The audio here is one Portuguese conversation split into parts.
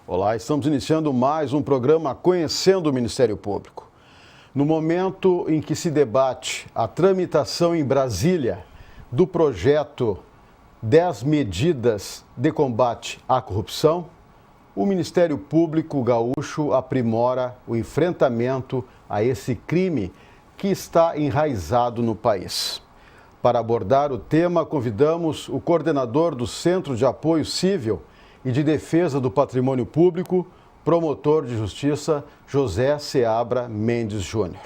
Olá, estamos iniciando mais um programa Conhecendo o Ministério Público. No momento em que se debate a tramitação em Brasília do projeto 10 medidas de combate à corrupção, o Ministério Público Gaúcho aprimora o enfrentamento a esse crime que está enraizado no país. Para abordar o tema, convidamos o coordenador do Centro de Apoio Civil e de Defesa do Patrimônio Público, promotor de justiça José Seabra Mendes Júnior.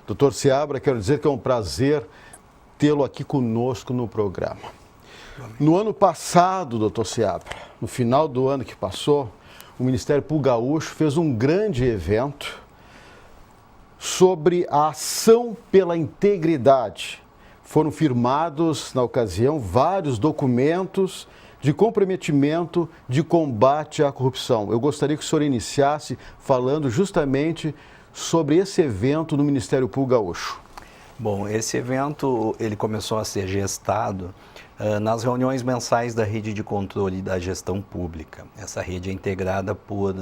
Doutor Seabra, quero dizer que é um prazer tê-lo aqui conosco no programa. No ano passado, doutor Seabra, no final do ano que passou, o Ministério Público Gaúcho fez um grande evento sobre a ação pela integridade. Foram firmados, na ocasião, vários documentos de comprometimento de combate à corrupção. Eu gostaria que o senhor iniciasse falando justamente sobre esse evento no Ministério Público Gaúcho. Bom, esse evento ele começou a ser gestado nas reuniões mensais da Rede de Controle da Gestão Pública. Essa rede é integrada por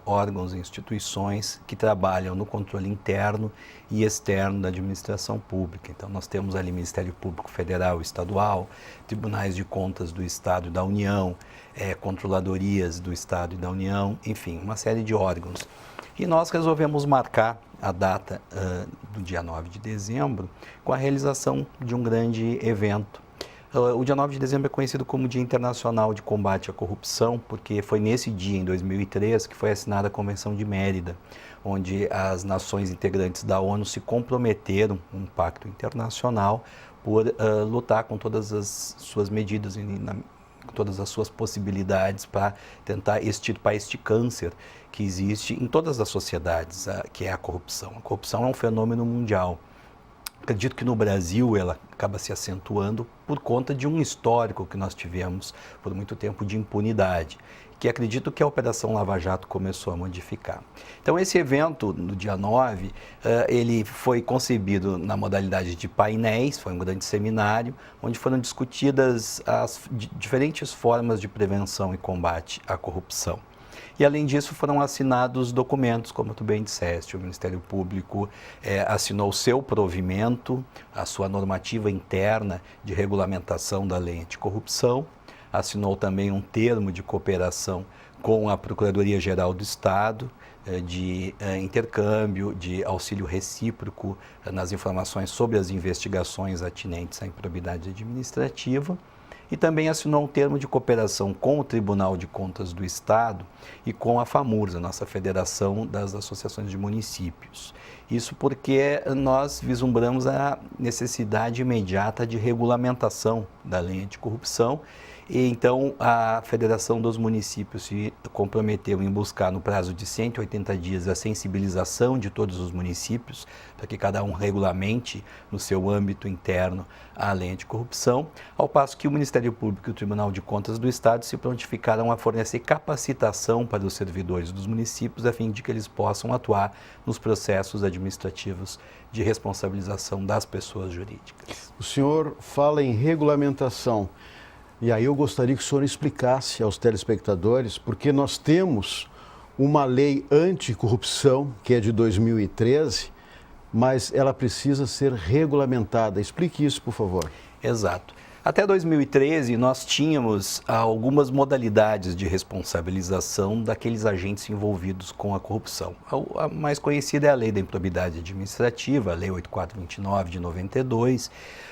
órgãos e instituições que trabalham no controle interno e externo da administração pública. Então, nós temos ali Ministério Público Federal e Estadual, Tribunais de Contas do Estado e da União, controladorias do Estado e da União, enfim, uma série de órgãos. E nós resolvemos marcar a data do dia 9 de dezembro com a realização de um grande evento. O dia 9 de dezembro é conhecido como Dia Internacional de Combate à Corrupção, porque foi nesse dia, em 2003, que foi assinada a Convenção de Mérida, onde as nações integrantes da ONU se comprometeram, um pacto internacional, por lutar com todas as suas medidas, com todas as suas possibilidades para tentar extirpar este câncer que existe em todas as sociedades, que é a corrupção. A corrupção é um fenômeno mundial. Acredito que no Brasil ela acaba se acentuando por conta de um histórico que nós tivemos por muito tempo de impunidade, que acredito que a Operação Lava Jato começou a modificar. Então esse evento, no dia 9, ele foi concebido na modalidade de painéis, foi um grande seminário, onde foram discutidas as diferentes formas de prevenção e combate à corrupção. E, além disso, foram assinados documentos, como tu bem disseste. O Ministério Público assinou o seu provimento, a sua normativa interna de regulamentação da lei anticorrupção, assinou também um termo de cooperação com a Procuradoria-Geral do Estado, de intercâmbio, de auxílio recíproco nas informações sobre as investigações atinentes à improbidade administrativa. E também assinou um termo de cooperação com o Tribunal de Contas do Estado e com a FAMURS, a nossa Federação das Associações de Municípios. Isso porque nós vislumbramos a necessidade imediata de regulamentação da lei anticorrupção. E então a Federação dos Municípios se comprometeu em buscar no prazo de 180 dias a sensibilização de todos os municípios para que cada um regulamente no seu âmbito interno a lei anticorrupção, ao passo que o Ministério Público e o Tribunal de Contas do Estado se prontificaram a fornecer capacitação para os servidores dos municípios a fim de que eles possam atuar nos processos administrativos de responsabilização das pessoas jurídicas. O senhor fala em regulamentação. E aí eu gostaria que o senhor explicasse aos telespectadores, porque nós temos uma lei anticorrupção, que é de 2013, mas ela precisa ser regulamentada. Explique isso, por favor. Exato. Até 2013, nós tínhamos algumas modalidades de responsabilização daqueles agentes envolvidos com a corrupção. A mais conhecida é a Lei da Improbidade Administrativa, a Lei 8429 de 92,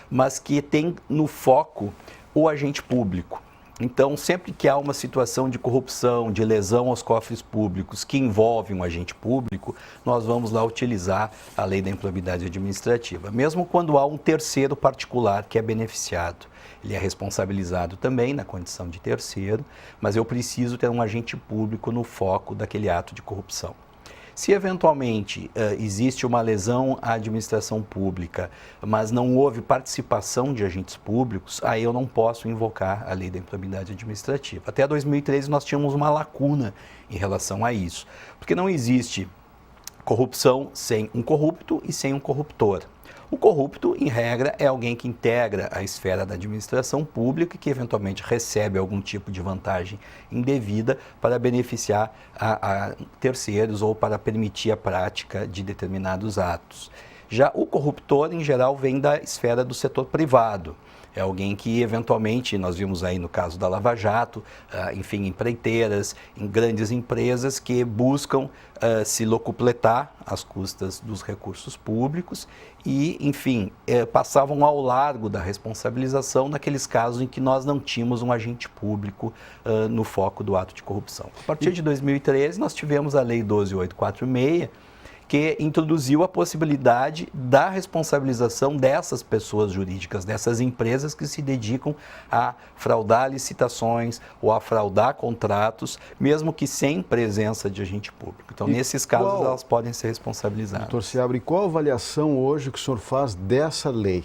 mas que tem no foco o agente público. Então, sempre que há uma situação de corrupção, de lesão aos cofres públicos que envolve um agente público, nós vamos lá utilizar a Lei da Improbidade Administrativa. Mesmo quando há um terceiro particular que é beneficiado. Ele é responsabilizado também na condição de terceiro, mas eu preciso ter um agente público no foco daquele ato de corrupção. Se eventualmente existe uma lesão à administração pública, mas não houve participação de agentes públicos, aí eu não posso invocar a Lei da Improbidade Administrativa. Até 2013 nós tínhamos uma lacuna em relação a isso, porque não existe corrupção sem um corrupto e sem um corruptor. O corrupto, em regra, é alguém que integra a esfera da administração pública e que eventualmente recebe algum tipo de vantagem indevida para beneficiar a terceiros ou para permitir a prática de determinados atos. Já o corruptor, em geral, vem da esfera do setor privado. É alguém que, eventualmente, nós vimos aí no caso da Lava Jato, enfim, empreiteiras, em grandes empresas que buscam se locupletar às custas dos recursos públicos e, enfim, passavam ao largo da responsabilização naqueles casos em que nós não tínhamos um agente público no foco do ato de corrupção. A partir de 2013, nós tivemos a Lei 12.846, que introduziu a possibilidade da responsabilização dessas pessoas jurídicas, dessas empresas que se dedicam a fraudar licitações ou a fraudar contratos, mesmo que sem presença de agente público. Então, nesses casos, elas podem ser responsabilizadas. Doutor Seabra, e qual a avaliação hoje que o senhor faz dessa lei?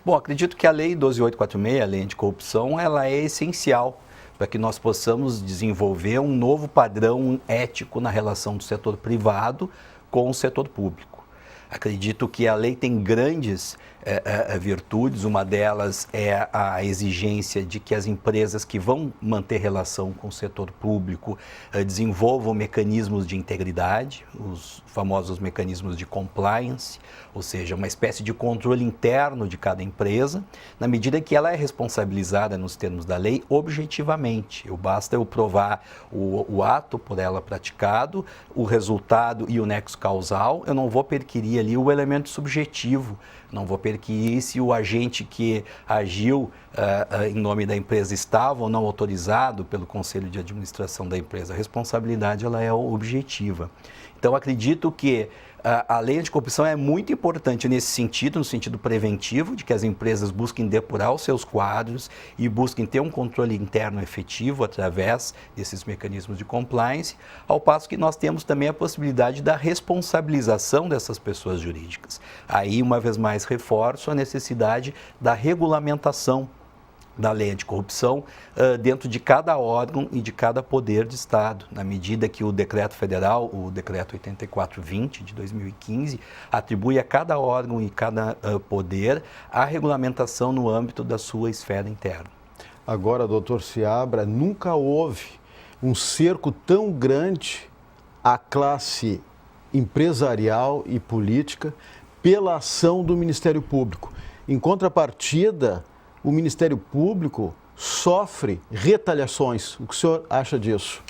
Bom, acredito que a Lei 12.846, a Lei Anticorrupção, ela é essencial para que nós possamos desenvolver um novo padrão ético na relação do setor privado com o setor público. Acredito que a lei tem grandes virtudes, uma delas é a exigência de que as empresas que vão manter relação com o setor público desenvolvam mecanismos de integridade, os famosos mecanismos de compliance, ou seja, uma espécie de controle interno de cada empresa, na medida que ela é responsabilizada nos termos da lei objetivamente. Basta eu provar o ato por ela praticado, o resultado e o nexo causal, eu não vou perquirir ali o elemento subjetivo, não vou perquirir se o agente que agiu em nome da empresa estava ou não autorizado pelo Conselho de Administração da empresa. A responsabilidade ela é objetiva. Então, acredito que a lei anticorrupção é muito importante nesse sentido, no sentido preventivo, de que as empresas busquem depurar os seus quadros e busquem ter um controle interno efetivo através desses mecanismos de compliance, ao passo que nós temos também a possibilidade da responsabilização dessas pessoas jurídicas. Aí, uma vez mais, reforço a necessidade da regulamentação da lei anticorrupção dentro de cada órgão e de cada poder de Estado, na medida que o decreto federal, o decreto 8420 de 2015, atribui a cada órgão e cada poder a regulamentação no âmbito da sua esfera interna. Agora, doutor Seabra, nunca houve um cerco tão grande à classe empresarial e política pela ação do Ministério Público. Em contrapartida, o Ministério Público sofre retaliações. O que o senhor acha disso?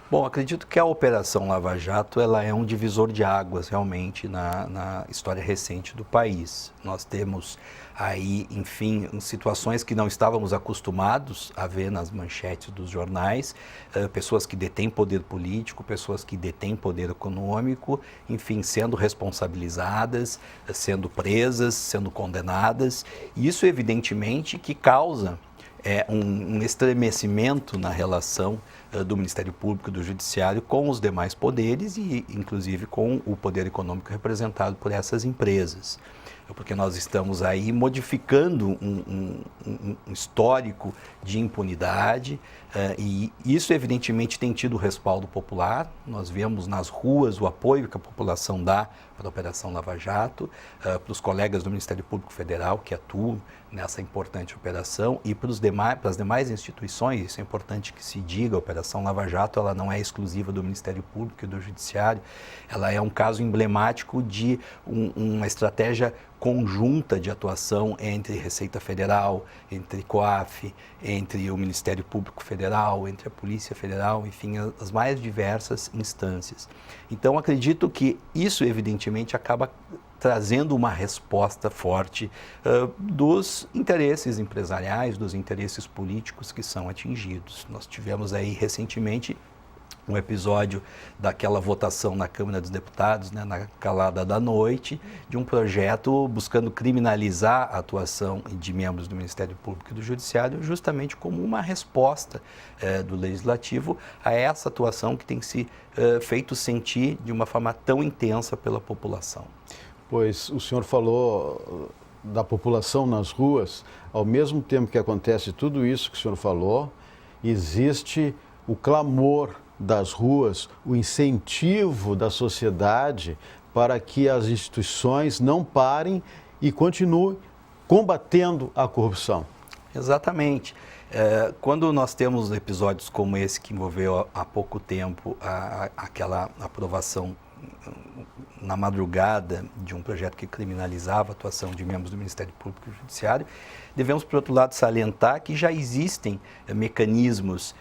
Bom, acredito que a Operação Lava Jato ela é um divisor de águas realmente na história recente do país. Nós temos aí, enfim, situações que não estávamos acostumados a ver nas manchetes dos jornais, pessoas que detêm poder político, pessoas que detêm poder econômico, enfim, sendo responsabilizadas, sendo presas, sendo condenadas. Isso, evidentemente, que causa um estremecimento na relação do Ministério Público e do Judiciário com os demais poderes e, inclusive, com o poder econômico representado por essas empresas. Porque nós estamos aí modificando um histórico de impunidade e isso, evidentemente, tem tido respaldo popular. Nós vemos nas ruas o apoio que a população dá para a Operação Lava Jato, para os colegas do Ministério Público Federal que atuam nessa importante operação e para as demais instituições. Isso é importante que se diga, a Operação Lava Jato ela não é exclusiva do Ministério Público e do Judiciário, ela é um caso emblemático de uma estratégia conjunta de atuação entre Receita Federal, entre COAF, entre o Ministério Público Federal, entre a Polícia Federal, enfim, as mais diversas instâncias. Então, acredito que isso, evidentemente, acaba trazendo uma resposta forte dos interesses empresariais, dos interesses políticos que são atingidos. Nós tivemos aí recentemente um episódio daquela votação na Câmara dos Deputados, né, na calada da noite, de um projeto buscando criminalizar a atuação de membros do Ministério Público e do Judiciário, justamente como uma resposta do Legislativo a essa atuação que tem se feito sentir de uma forma tão intensa pela população. Pois o senhor falou da população nas ruas, ao mesmo tempo que acontece tudo isso que o senhor falou, existe o clamor das ruas, o incentivo da sociedade para que as instituições não parem e continue combatendo a corrupção. Exatamente. Quando nós temos episódios como esse que envolveu há pouco tempo aquela aprovação na madrugada de um projeto que criminalizava a atuação de membros do Ministério Público e Judiciário, devemos, por outro lado, salientar que já existem mecanismos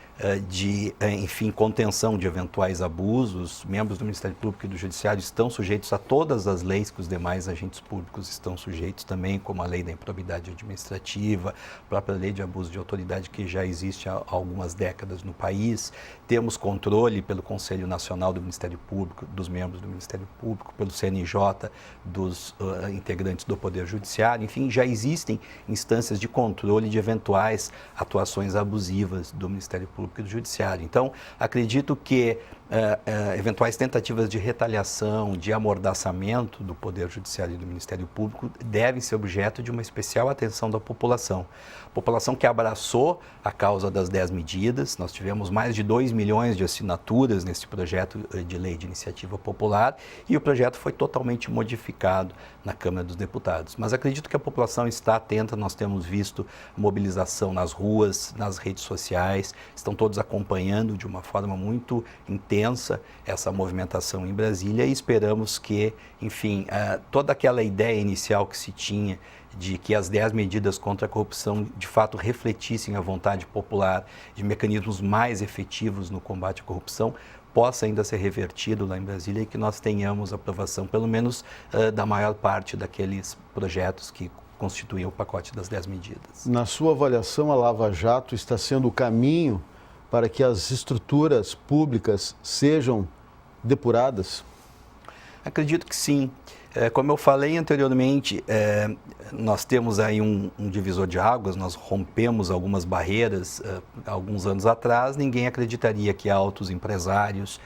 de, enfim, contenção de eventuais abusos. Membros do Ministério Público e do Judiciário estão sujeitos a todas as leis que os demais agentes públicos estão sujeitos também, como a lei da improbidade administrativa, a própria lei de abuso de autoridade que já existe há algumas décadas no país. Temos controle pelo Conselho Nacional do Ministério Público, dos membros do Ministério Público, pelo CNJ, dos integrantes do Poder Judiciário. Enfim, já existem instâncias de controle de eventuais atuações abusivas do Ministério Público e do Judiciário. Então, acredito que eventuais tentativas de retaliação, de amordaçamento do Poder Judiciário e do Ministério Público devem ser objeto de uma especial atenção da população. População que abraçou a causa das 10 medidas. Nós tivemos mais de 2 milhões de assinaturas nesse projeto de lei de iniciativa popular e o projeto foi totalmente modificado na Câmara dos Deputados. Mas acredito que a população está atenta, nós temos visto mobilização nas ruas, nas redes sociais, estão todos acompanhando de uma forma muito intensa essa movimentação em Brasília e esperamos que, enfim, toda aquela ideia inicial que se tinha de que as 10 medidas contra a corrupção de fato refletissem a vontade popular de mecanismos mais efetivos no combate à corrupção, possa ainda ser revertido lá em Brasília e que nós tenhamos aprovação, pelo menos, da maior parte daqueles projetos que constituem o pacote das 10 medidas. Na sua avaliação, a Lava Jato está sendo o caminho para que as estruturas públicas sejam depuradas? Acredito que sim. Como eu falei anteriormente, nós temos aí um divisor de águas, nós rompemos algumas barreiras. Alguns anos atrás, ninguém acreditaria que altos empresários,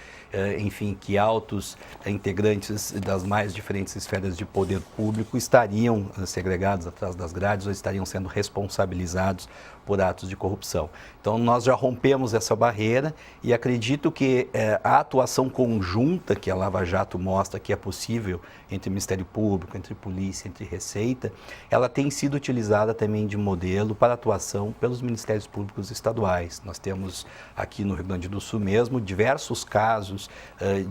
enfim, que altos integrantes das mais diferentes esferas de poder público estariam segregados atrás das grades ou estariam sendo responsabilizados por atos de corrupção. Então, nós já rompemos essa barreira e acredito que a atuação conjunta que a Lava Jato mostra que é possível entre Ministério Público, entre Polícia, entre Receita, ela tem sido utilizada também de modelo para atuação pelos Ministérios Públicos estaduais. Nós temos aqui no Rio Grande do Sul mesmo diversos casos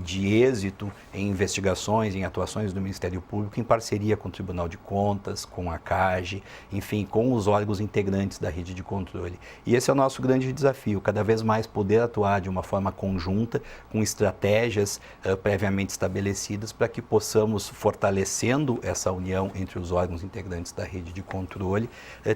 de êxito em investigações, em atuações do Ministério Público em parceria com o Tribunal de Contas, com a CAGE, enfim, com os órgãos integrantes da rede de controle. E esse é o nosso grande desafio, cada vez mais poder atuar de uma forma conjunta, com estratégias previamente estabelecidas para que possamos, fortalecendo essa união entre os órgãos integrantes da rede de controle,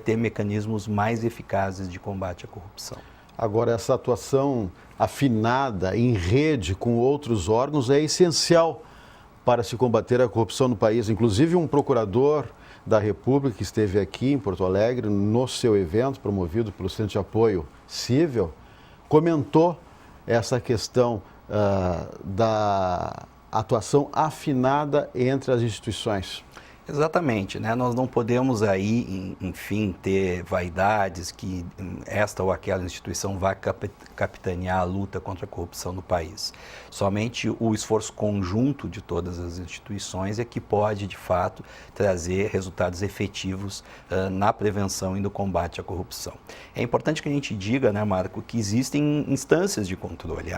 ter mecanismos mais eficazes de combate à corrupção. Agora, essa atuação afinada em rede com outros órgãos é essencial para se combater a corrupção no país. Inclusive, um procurador da República que esteve aqui em Porto Alegre, no seu evento promovido pelo Centro de Apoio Cível, comentou essa questão da atuação afinada entre as instituições. Exatamente, né? Nós não podemos aí, enfim, ter vaidades que esta ou aquela instituição vai capitanear a luta contra a corrupção no país. Somente o esforço conjunto de todas as instituições é que pode, de fato, trazer resultados efetivos na prevenção e no combate à corrupção. É importante que a gente diga, né, Marco, que existem instâncias de controle.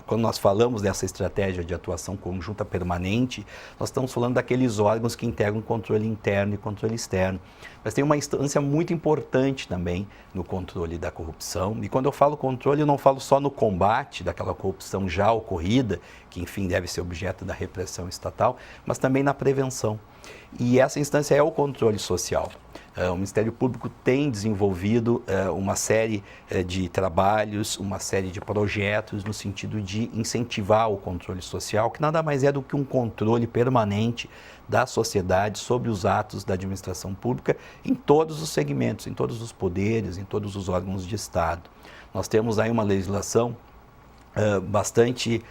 Quando nós falamos dessa estratégia de atuação conjunta permanente, nós estamos falando daqueles órgãos que integram controle interno e controle externo. Mas tem uma instância muito importante também no controle da corrupção. E quando eu falo controle, eu não falo só no combate daquela corrupção já ocorrida, que enfim deve ser objeto da repressão estatal, mas também na prevenção. E essa instância é o controle social. O Ministério Público tem desenvolvido uma série de trabalhos, uma série de projetos no sentido de incentivar o controle social, que nada mais é do que um controle permanente da sociedade sobre os atos da administração pública em todos os segmentos, em todos os poderes, em todos os órgãos de Estado. Nós temos aí uma legislação bastante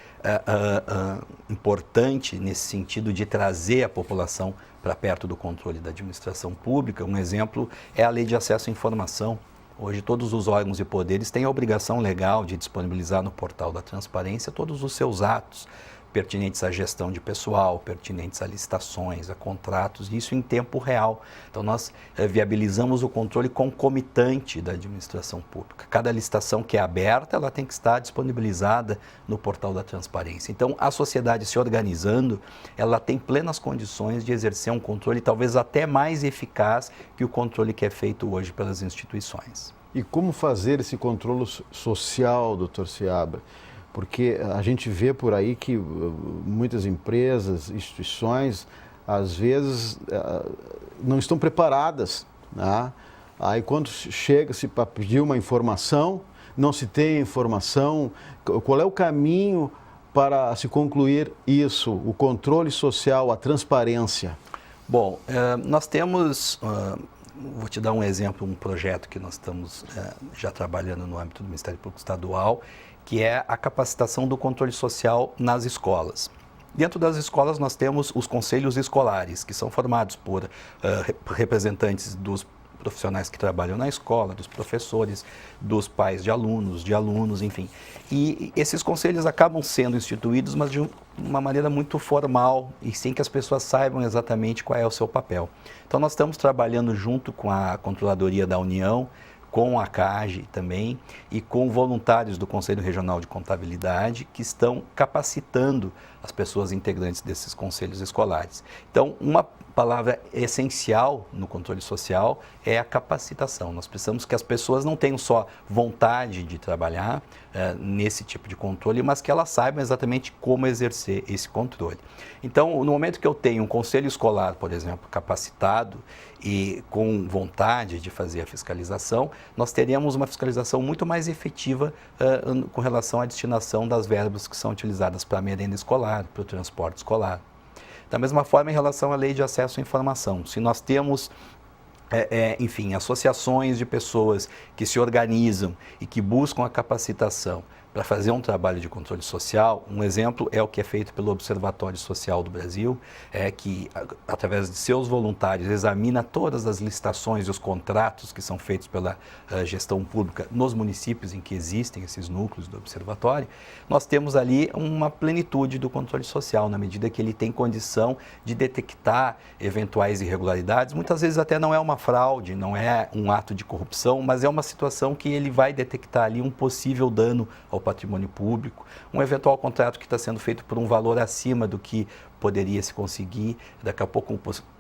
importante nesse sentido de trazer a população para perto do controle da administração pública. Um exemplo é a Lei de Acesso à Informação. Hoje todos os órgãos e poderes têm a obrigação legal de disponibilizar no portal da transparência todos os seus atos, pertinentes à gestão de pessoal, pertinentes a licitações, a contratos, isso em tempo real. Então, nós viabilizamos o controle concomitante da administração pública. Cada licitação que é aberta, ela tem que estar disponibilizada no portal da transparência. Então, a sociedade se organizando, ela tem plenas condições de exercer um controle talvez até mais eficaz que o controle que é feito hoje pelas instituições. E como fazer esse controle social, doutor Seabra? Porque a gente vê por aí que muitas empresas, instituições, às vezes não estão preparadas, né? Aí quando chega-se para pedir uma informação, não se tem informação. Qual é o caminho para se concluir isso, o controle social, a transparência? Bom, nós temos, vou te dar um exemplo, um projeto que nós estamos já trabalhando no âmbito do Ministério Público Estadual, que é a capacitação do controle social nas escolas. Dentro das escolas nós temos os conselhos escolares, que são formados por representantes dos profissionais que trabalham na escola, dos professores, dos pais de alunos, enfim. E esses conselhos acabam sendo instituídos, mas de uma maneira muito formal e sem que as pessoas saibam exatamente qual é o seu papel. Então nós estamos trabalhando junto com a Controladoria da União, com a CAGE também e com voluntários do Conselho Regional de Contabilidade que estão capacitando as pessoas integrantes desses conselhos escolares. Então, uma palavra essencial no controle social é a capacitação. Nós precisamos que as pessoas não tenham só vontade de trabalhar nesse tipo de controle, mas que elas saibam exatamente como exercer esse controle. Então, no momento que eu tenho um conselho escolar, por exemplo, capacitado e com vontade de fazer a fiscalização, nós teríamos uma fiscalização muito mais efetiva com relação à destinação das verbas que são utilizadas para a merenda escolar, para o transporte escolar. Da mesma forma, em relação à lei de acesso à informação, se nós temos, enfim, associações de pessoas que se organizam e que buscam a capacitação para fazer um trabalho de controle social, um exemplo é o que é feito pelo Observatório Social do Brasil, que, através de seus voluntários, examina todas as licitações e os contratos que são feitos pela gestão pública nos municípios em que existem esses núcleos do Observatório. Nós temos ali uma plenitude do controle social, na medida que ele tem condição de detectar eventuais irregularidades. Muitas vezes até não é uma fraude, não é um ato de corrupção, mas é uma situação que ele vai detectar ali um possível dano ao patrimônio público, um eventual contrato que está sendo feito por um valor acima do que poderia se conseguir, daqui a pouco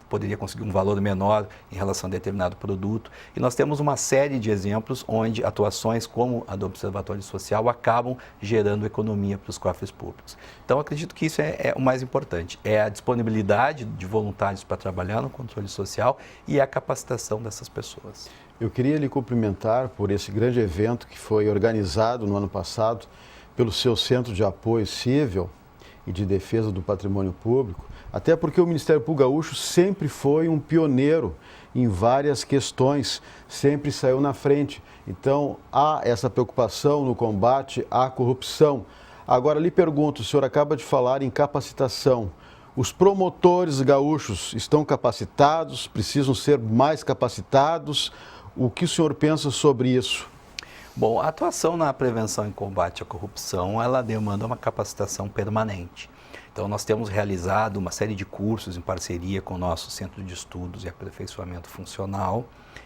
poderia conseguir um valor menor em relação a determinado produto. E nós temos uma série de exemplos onde atuações como a do Observatório Social acabam gerando economia para os cofres públicos. Então, acredito que isso é o mais importante, é a disponibilidade de voluntários para trabalhar no controle social e a capacitação dessas pessoas. Eu queria lhe cumprimentar por esse grande evento que foi organizado no ano passado pelo seu Centro de Apoio Cível e de Defesa do Patrimônio Público, até porque o Ministério Público Gaúcho sempre foi um pioneiro em várias questões, sempre saiu na frente. Então, há essa preocupação no combate à corrupção. Agora, lhe pergunto, o senhor acaba de falar em capacitação. Os promotores gaúchos estão capacitados, precisam ser mais capacitados? O que o senhor pensa sobre isso? Bom, a atuação na prevenção e combate à corrupção, ela demanda uma capacitação permanente. Então, nós temos realizado uma série de cursos em parceria com o nosso Centro de Estudos e Aperfeiçoamento Funcional.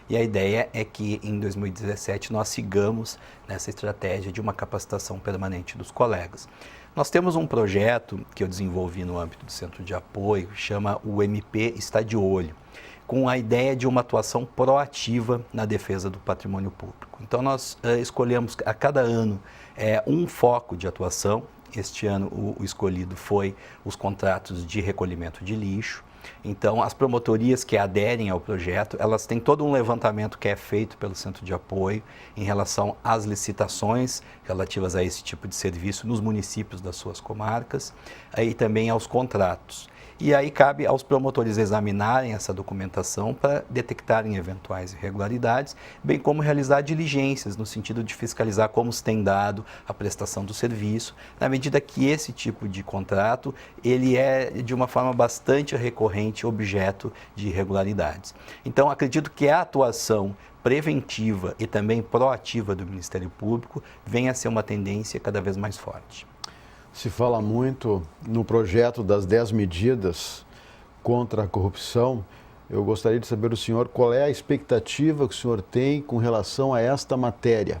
E a ideia é que em 2017 nós sigamos nessa estratégia de uma capacitação permanente dos colegas. Nós temos um projeto que eu desenvolvi no âmbito do Centro de Apoio, chama o MP Está de Olho, com a ideia de uma atuação proativa na defesa do patrimônio público. Então, nós escolhemos a cada ano um foco de atuação. Este ano o escolhido foi os contratos de recolhimento de lixo. Então, as promotorias que aderem ao projeto, elas têm todo um levantamento que é feito pelo Centro de Apoio em relação às licitações relativas a esse tipo de serviço nos municípios das suas comarcas e também aos contratos. E aí cabe aos promotores examinarem essa documentação para detectarem eventuais irregularidades, bem como realizar diligências no sentido de fiscalizar como se tem dado a prestação do serviço, na medida que esse tipo de contrato, ele é de uma forma bastante recorrente objeto de irregularidades. Então, acredito que a atuação preventiva e também proativa do Ministério Público venha a ser uma tendência cada vez mais forte. Se fala muito no projeto das 10 medidas contra a corrupção. Eu gostaria de saber do senhor qual é a expectativa que o senhor tem com relação a esta matéria.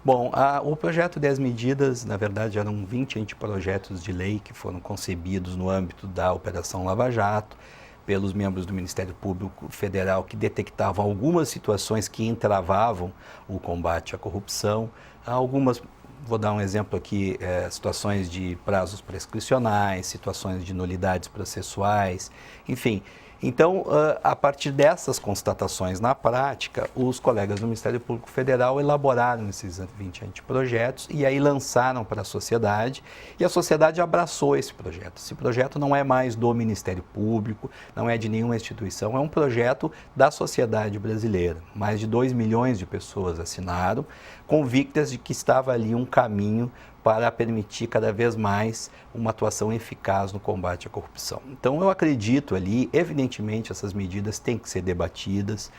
Bom, o projeto 10 medidas, na verdade, eram 20 anteprojetos de lei que foram concebidos no âmbito da Operação Lava Jato, pelos membros do Ministério Público Federal que detectavam algumas situações que entravavam o combate à corrupção. Algumas, vou dar um exemplo aqui, situações de prazos prescricionais, situações de nulidades processuais, enfim. Então, a partir dessas constatações na prática, os colegas do Ministério Público Federal elaboraram esses 20 anteprojetos e aí lançaram para a sociedade, e a sociedade abraçou esse projeto. Esse projeto não é mais do Ministério Público, não é de nenhuma instituição, é um projeto da sociedade brasileira. Mais de 2 milhões de pessoas assinaram, convictas de que estava ali um caminho para permitir cada vez mais uma atuação eficaz no combate à corrupção. Então, eu acredito ali, evidentemente, essas medidas têm que ser debatidas.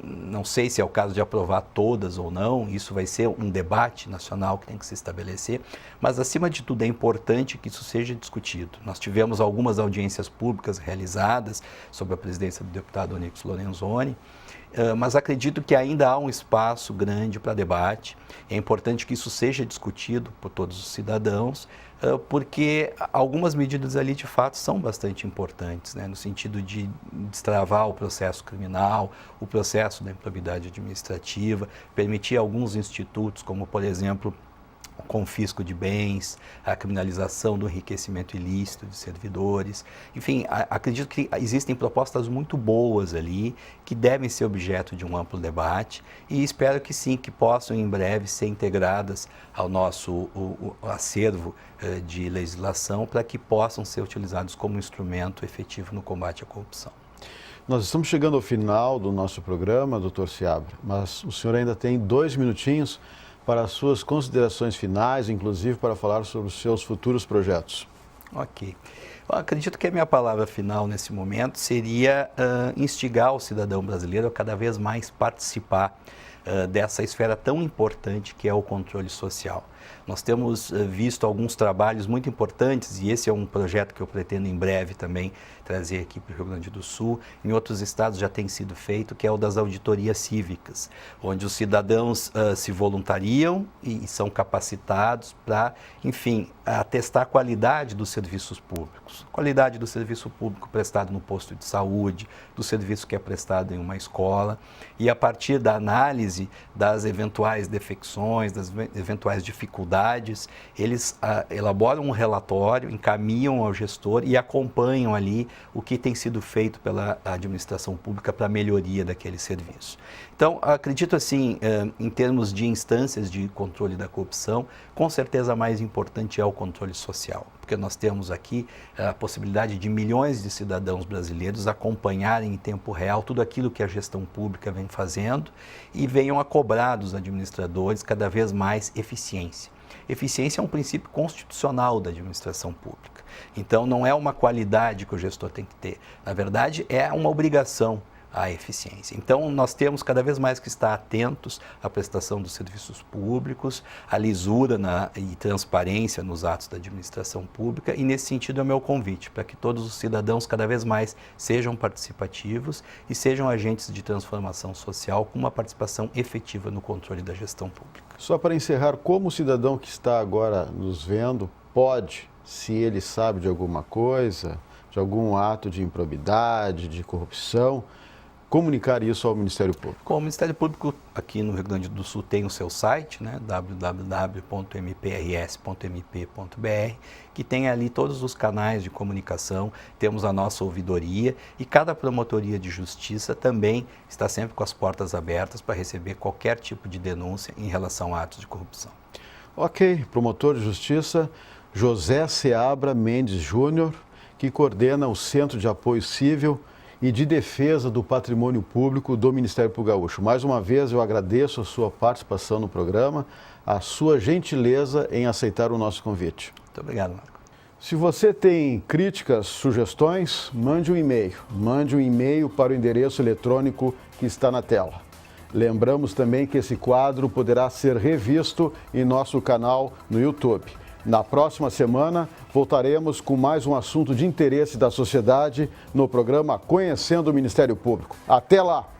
Não sei se é o caso de aprovar todas ou não, isso vai ser um debate nacional que tem que se estabelecer, mas, acima de tudo, é importante que isso seja discutido. Nós tivemos algumas audiências públicas realizadas sob a presidência do deputado Onyx Lorenzoni, mas acredito que ainda há um espaço grande para debate. É importante que isso seja discutido por todos os cidadãos, porque algumas medidas ali de fato são bastante importantes, né, no sentido de destravar o processo criminal, o processo da improbidade administrativa, permitir alguns institutos, como por exemplo o confisco de bens, a criminalização do enriquecimento ilícito de servidores. Enfim, acredito que existem propostas muito boas ali, que devem ser objeto de um amplo debate, e espero que sim, que possam em breve ser integradas ao nosso acervo de legislação, para que possam ser utilizados como instrumento efetivo no combate à corrupção. Nós estamos chegando ao final do nosso programa, doutor Seabra, mas o senhor ainda tem 2 minutinhos para as suas considerações finais, inclusive para falar sobre os seus futuros projetos. Ok. Eu acredito que a minha palavra final nesse momento seria instigar o cidadão brasileiro a cada vez mais participar dessa esfera tão importante que é o controle social. Nós temos visto alguns trabalhos muito importantes, e esse é um projeto que eu pretendo em breve também trazer aqui para o Rio Grande do Sul. Em outros estados já tem sido feito, que é o das auditorias cívicas, onde os cidadãos se voluntariam e são capacitados para, enfim, atestar a qualidade dos serviços públicos. Qualidade do serviço público prestado no posto de saúde, do serviço que é prestado em uma escola, e a partir da análise das eventuais defecções, das eventuais dificuldades, eles elaboram um relatório, encaminham ao gestor e acompanham ali o que tem sido feito pela administração pública para a melhoria daquele serviço. Então, acredito assim, em termos de instâncias de controle da corrupção, com certeza a mais importante é o controle social, porque nós temos aqui a possibilidade de milhões de cidadãos brasileiros acompanharem em tempo real tudo aquilo que a gestão pública vem fazendo e venham a cobrar dos administradores cada vez mais eficiência. Eficiência é um princípio constitucional da administração pública. Então, não é uma qualidade que o gestor tem que ter. Na verdade, é uma obrigação a eficiência. Então, nós temos cada vez mais que estar atentos à prestação dos serviços públicos, à lisura e transparência nos atos da administração pública, e nesse sentido é o meu convite, para que todos os cidadãos cada vez mais sejam participativos e sejam agentes de transformação social com uma participação efetiva no controle da gestão pública. Só para encerrar, como o cidadão que está agora nos vendo pode, se ele sabe de alguma coisa, de algum ato de improbidade, de corrupção, comunicar isso ao Ministério Público? O Ministério Público aqui no Rio Grande do Sul tem o seu site, né, www.mprs.mp.br, que tem ali todos os canais de comunicação, temos a nossa ouvidoria e cada promotoria de justiça também está sempre com as portas abertas para receber qualquer tipo de denúncia em relação a atos de corrupção. Ok, promotor de justiça José Seabra Mendes Júnior, que coordena o Centro de Apoio Civil e de Defesa do Patrimônio Público do Ministério Público Gaúcho. Mais uma vez, eu agradeço a sua participação no programa, a sua gentileza em aceitar o nosso convite. Muito obrigado, Marco. Se você tem críticas, sugestões, mande um e-mail. Mande um e-mail para o endereço eletrônico que está na tela. Lembramos também que esse quadro poderá ser revisto em nosso canal no YouTube. Na próxima semana, voltaremos com mais um assunto de interesse da sociedade no programa Conhecendo o Ministério Público. Até lá!